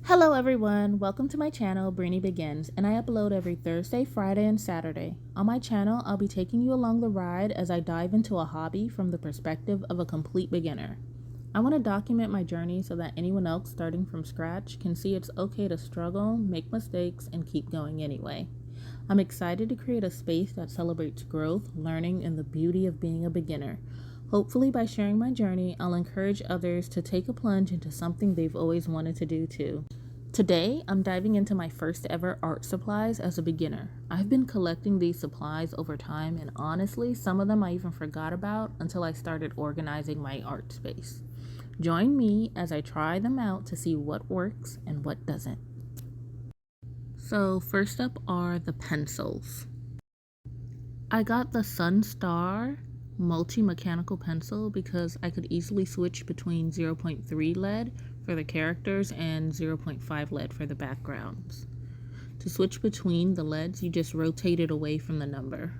Hello everyone, welcome to my channel Brini Begins, and I upload every Thursday, Friday, and Saturday. On my channel, I'll be taking you along the ride as I dive into a hobby from the perspective of a complete beginner. I want to document my journey so that anyone else starting from scratch can see it's okay to struggle, make mistakes, and keep going anyway. I'm excited to create a space that celebrates growth, learning, and the beauty of being a beginner. Hopefully, by sharing my journey, I'll encourage others to take a plunge into something they've always wanted to do too. Today, I'm diving into my first ever art supplies as a beginner. I've been collecting these supplies over time, and honestly, some of them I even forgot about until I started organizing my art space. Join me as I try them out to see what works and what doesn't. So, first up are the pencils. I got the Sunstar multi-mechanical pencil because I could easily switch between 0.3 lead for the characters and 0.5 lead for the backgrounds. To switch between the leads, you just rotate it away from the number.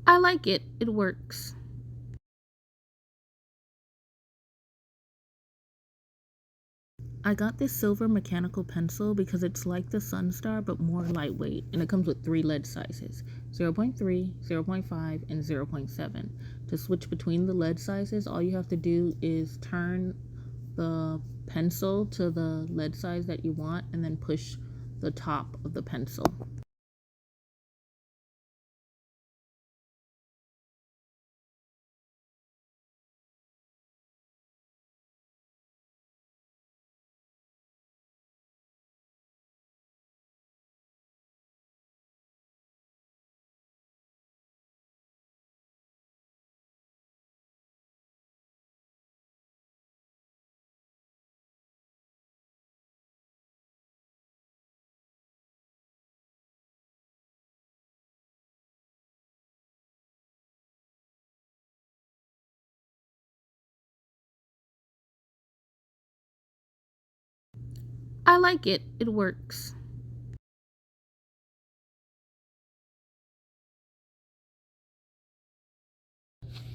I like it, it works. I got this silver mechanical pencil because it's like the Sunstar but more lightweight, and it comes with 3 lead sizes, 0.3, 0.5, and 0.7. To switch between the lead sizes, all you have to do is turn the pencil to the lead size that you want and then push the top of the pencil. I like it, it works.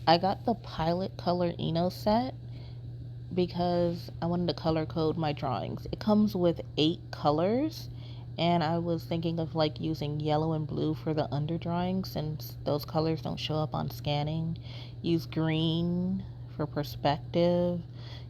I got the Pilot Color Eno set because I wanted to color code my drawings. It comes with 8 colors, and I was thinking of like using yellow and blue for the under drawings since those colors don't show up on scanning. Use green for perspective.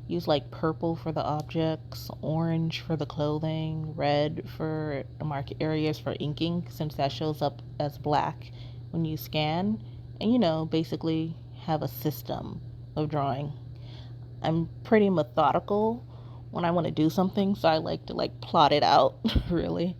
Use like purple for the objects, orange for the clothing, red for the mark areas for inking since that shows up as black when you scan. And basically have a system of drawing. I'm pretty methodical when I want to do something, so I like to like plot it out, really.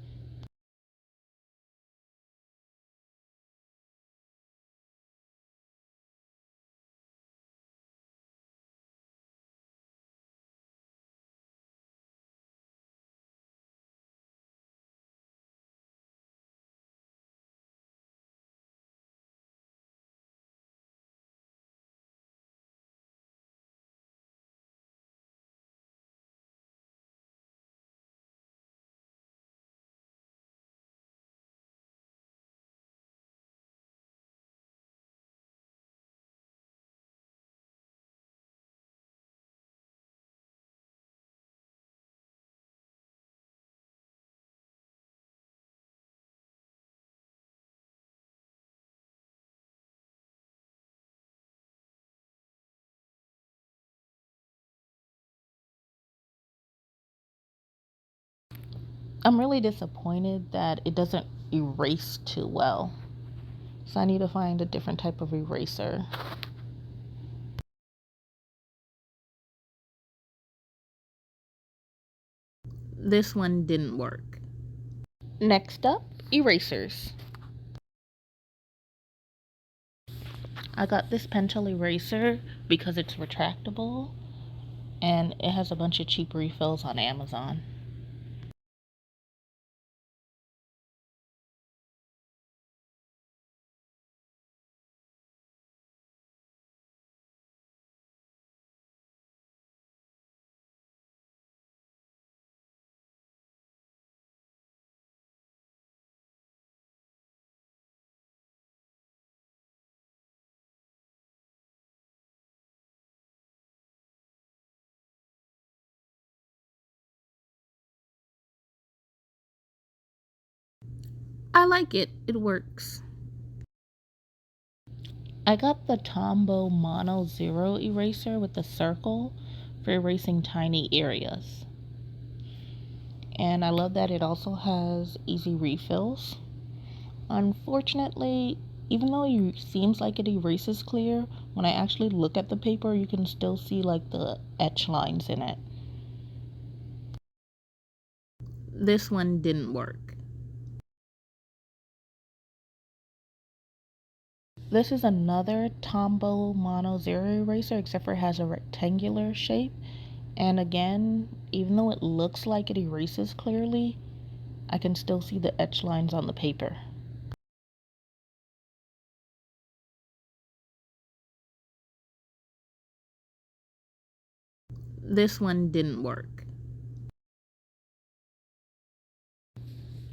I'm really disappointed that it doesn't erase too well. So I need to find a different type of eraser. This one didn't work. Next up, erasers. I got this Pentel eraser because it's retractable and it has a bunch of cheap refills on Amazon. I like it. It works. I got the Tombow Mono Zero eraser with the circle for erasing tiny areas. And I love that it also has easy refills. Unfortunately, even though it seems like it erases clear, when I actually look at the paper, you can still see like the etch lines in it. This one didn't work. This is another Tombow Mono Zero eraser, except for it has a rectangular shape. And again, even though it looks like it erases clearly, I can still see the etch lines on the paper. This one didn't work.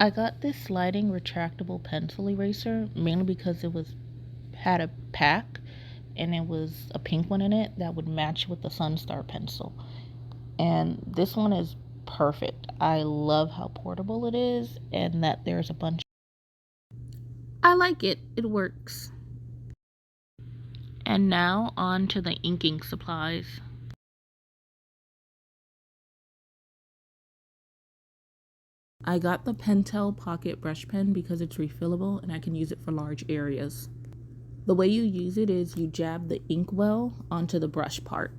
I got this sliding retractable pencil eraser mainly because it had a pack and it was a pink one in it that would match with the Sunstar pencil. And this one is perfect. I love how portable it is and that there's a bunch. I like it. It works. And now on to the inking supplies. I got the Pentel Pocket Brush Pen because it's refillable and I can use it for large areas. The way you use it is you jab the inkwell onto the brush part.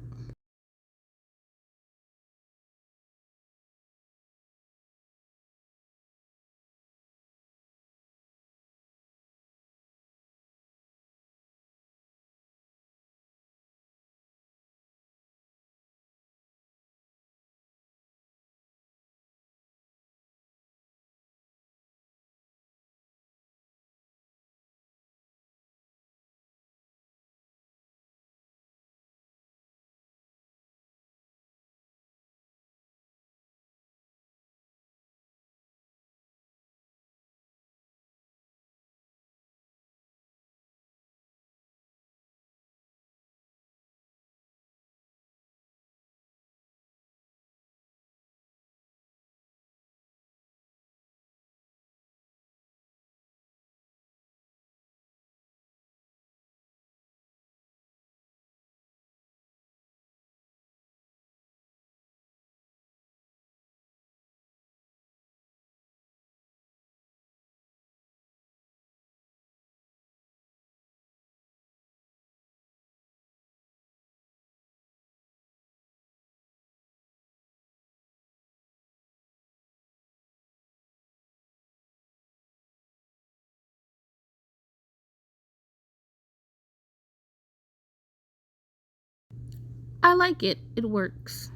I like it. It works.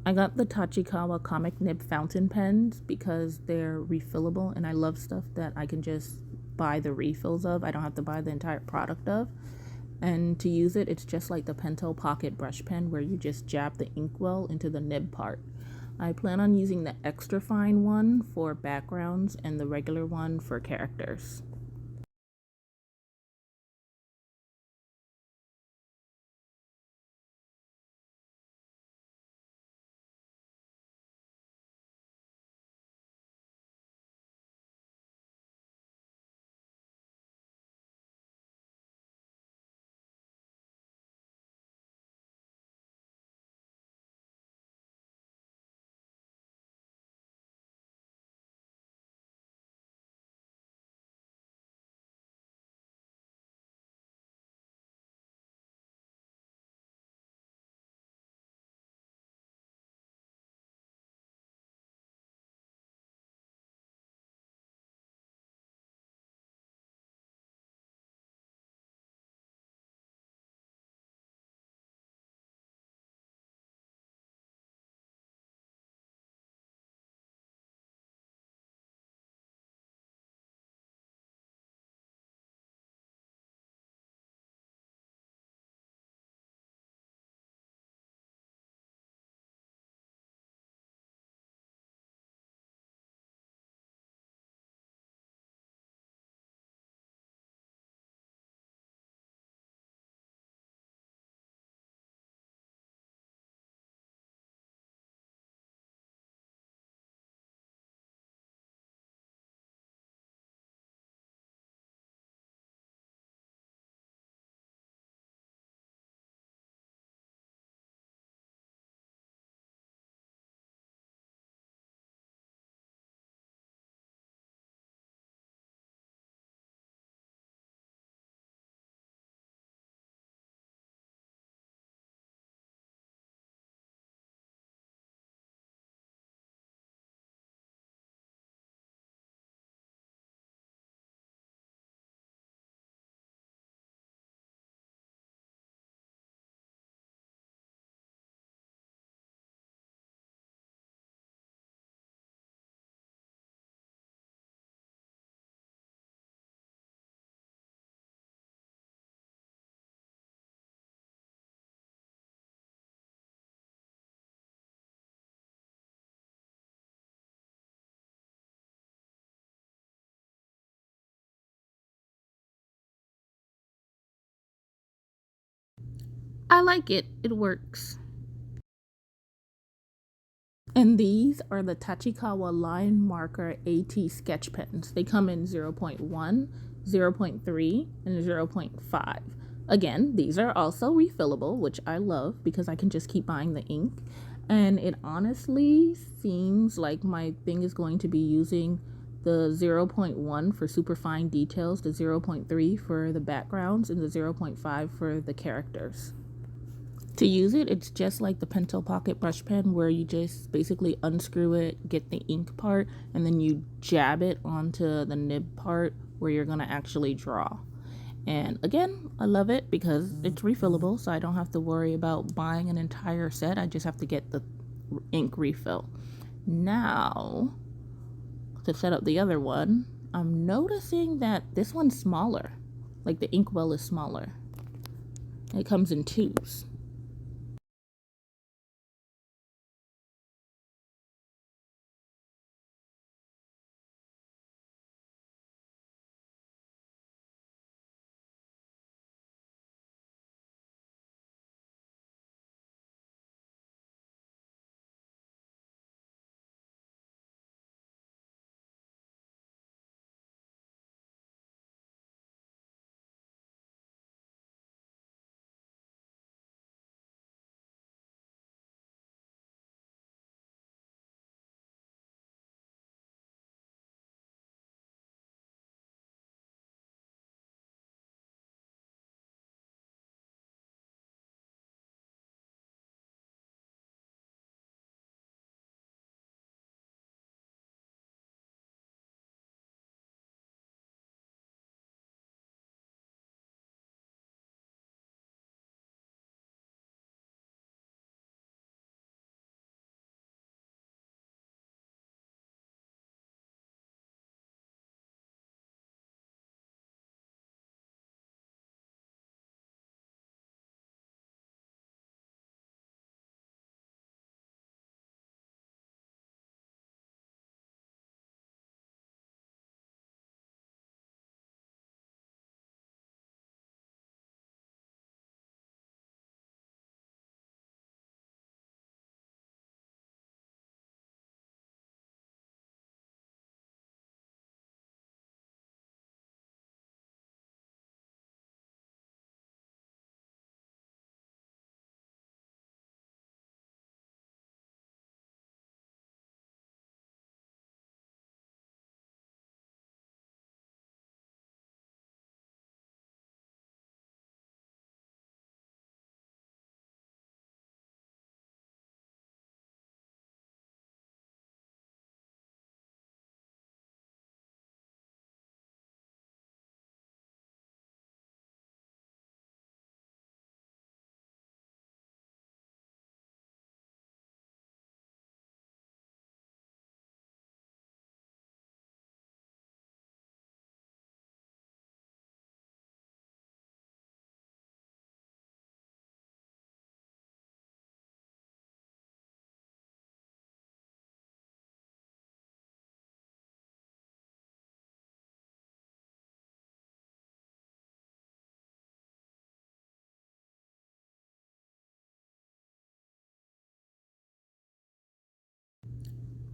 I got the Tachikawa Comic Nib fountain pens because they're refillable and I love stuff that I can just buy the refills of. I don't have to buy the entire product of. And to use it, it's just like the Pentel Pocket Brush Pen where you just jab the inkwell into the nib part. I plan on using the extra fine one for backgrounds and the regular one for characters. I like it. It works. And these are the Tachikawa Line Marker AT sketch pens. They come in 0.1, 0.3, and 0.5. Again, these are also refillable, which I love because I can just keep buying the ink. And it honestly seems like my thing is going to be using the 0.1 for super fine details, the 0.3 for the backgrounds, and the 0.5 for the characters. To use it, it's just like the Pentel Pocket brush pen where you just basically unscrew it, get the ink part, and then you jab it onto the nib part where you're going to actually draw. And again, I love it because it's refillable, so I don't have to worry about buying an entire set. I just have to get the ink refill. Now, to set up the other one, I'm noticing that this one's smaller. Like the inkwell is smaller. It comes in tubes.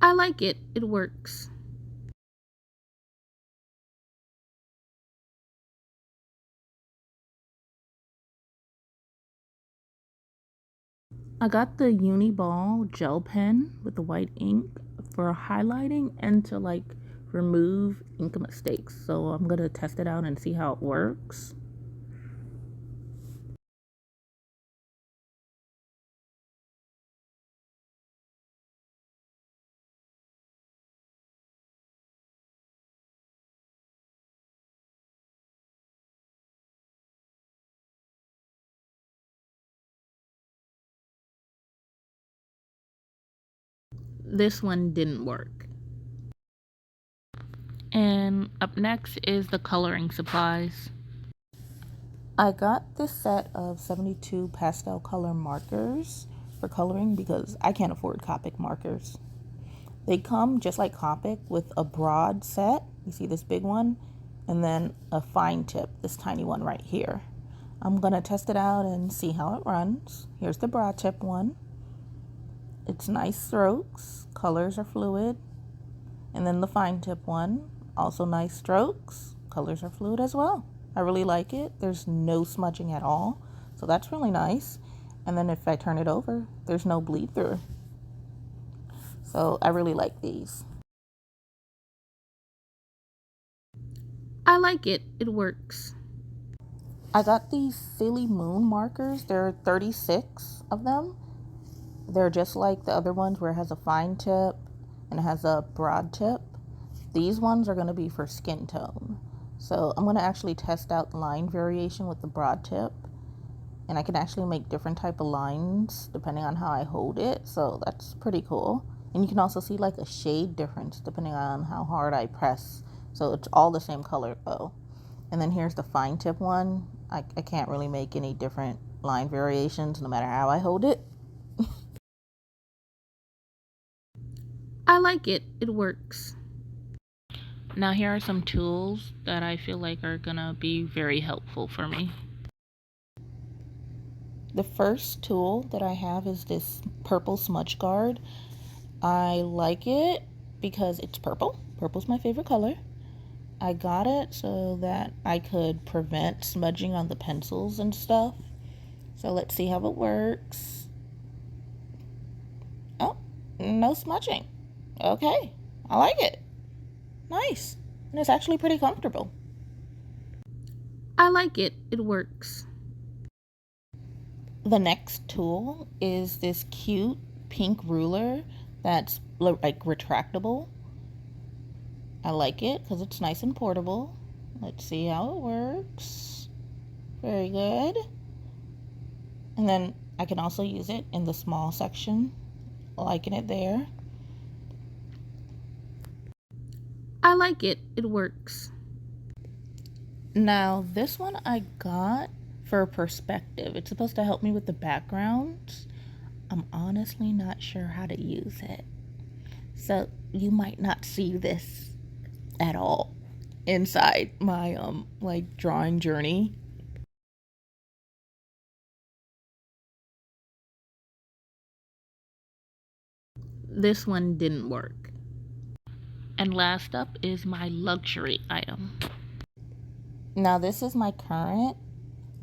I like it. It works. I got the Uniball gel pen with the white ink for highlighting and to like remove ink mistakes. So I'm gonna test it out and see how it works. This one didn't work. And up next is the coloring supplies. I got this set of 72 pastel color markers for coloring because I can't afford Copic markers. They come just like Copic with a broad set. You see this big one? And then a fine tip, this tiny one right here. I'm going to test it out and see how it runs. Here's the broad tip one. It's nice strokes, colors are fluid. And then the fine tip one, also nice strokes, colors are fluid as well. I really like it. There's no smudging at all, so that's really nice. And then if I turn it over, there's no bleed through. So I really like these. I like it. It works. I got these Silly Moon markers. There are 36 of them. They're just like the other ones where it has a fine tip and it has a broad tip. These ones are going to be for skin tone. So I'm going to actually test out line variation with the broad tip. And I can actually make different type of lines depending on how I hold it. So that's pretty cool. And you can also see like a shade difference depending on how hard I press. So it's all the same color though. And then here's the fine tip one. I can't really make any different line variations no matter how I hold it. I like it. It works. Now here are some tools that I feel like are gonna be very helpful for me. The first tool that I have is this purple smudge guard. I like it because it's purple. Purple's my favorite color. I got it so that I could prevent smudging on the pencils and stuff. So let's see how it works. Oh, no smudging. Okay, I like it. Nice. And it's actually pretty comfortable. I like it. It works. The next tool is this cute pink ruler that's like retractable. I like it because it's nice and portable. Let's see how it works. Very good. And then I can also use it in the small section, liking it there. I like it. It works. Now this one I got for perspective. It's supposed to help me with the backgrounds. I'm honestly not sure how to use it. So you might not see this at all inside my like drawing journey. This one didn't work. And last up is my luxury item. Now this is my current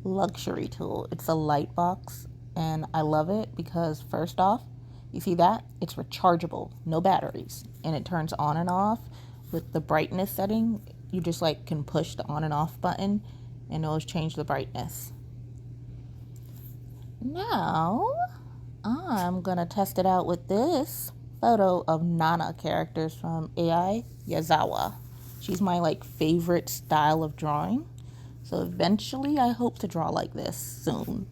luxury tool. It's a light box and I love it because first off, you see that? It's rechargeable, no batteries, and it turns on and off with the brightness setting. You just like can push the on and off button and it'll change the brightness. Now I'm gonna test it out with this photo of Nana characters from AI Yazawa. She's my like favorite style of drawing. So eventually I hope to draw like this soon.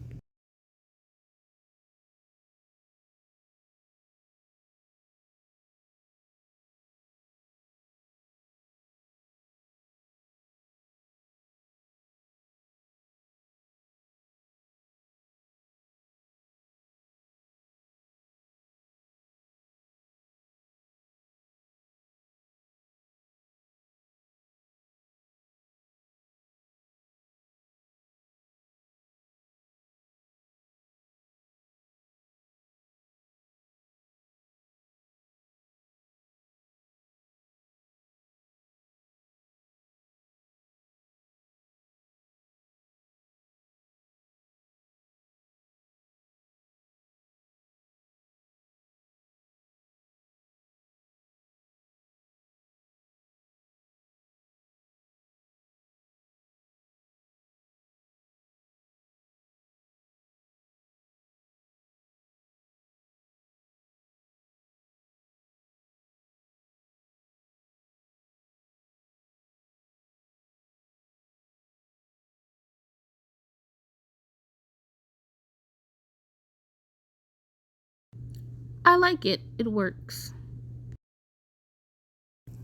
I like it. It works.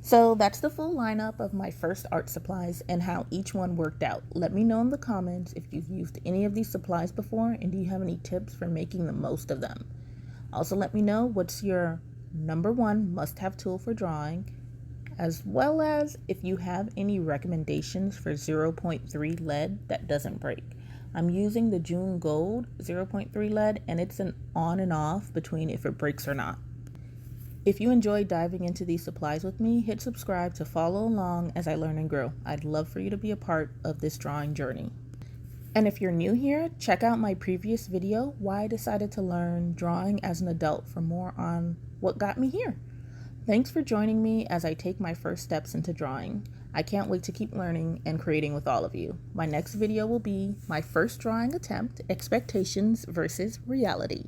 So that's the full lineup of my first art supplies and how each one worked out. Let me know in the comments if you've used any of these supplies before and do you have any tips for making the most of them. Also let me know what's your number one must-have tool for drawing, as well as if you have any recommendations for 0.3 lead that doesn't break. I'm using the June Gold 0.3 lead, and it's an on and off between if it breaks or not. If you enjoy diving into these supplies with me, hit subscribe to follow along as I learn and grow. I'd love for you to be a part of this drawing journey. And if you're new here, check out my previous video, Why I Decided to Learn Drawing as an Adult, for more on what got me here. Thanks for joining me as I take my first steps into drawing. I can't wait to keep learning and creating with all of you. My next video will be my first drawing attempt, expectations versus reality.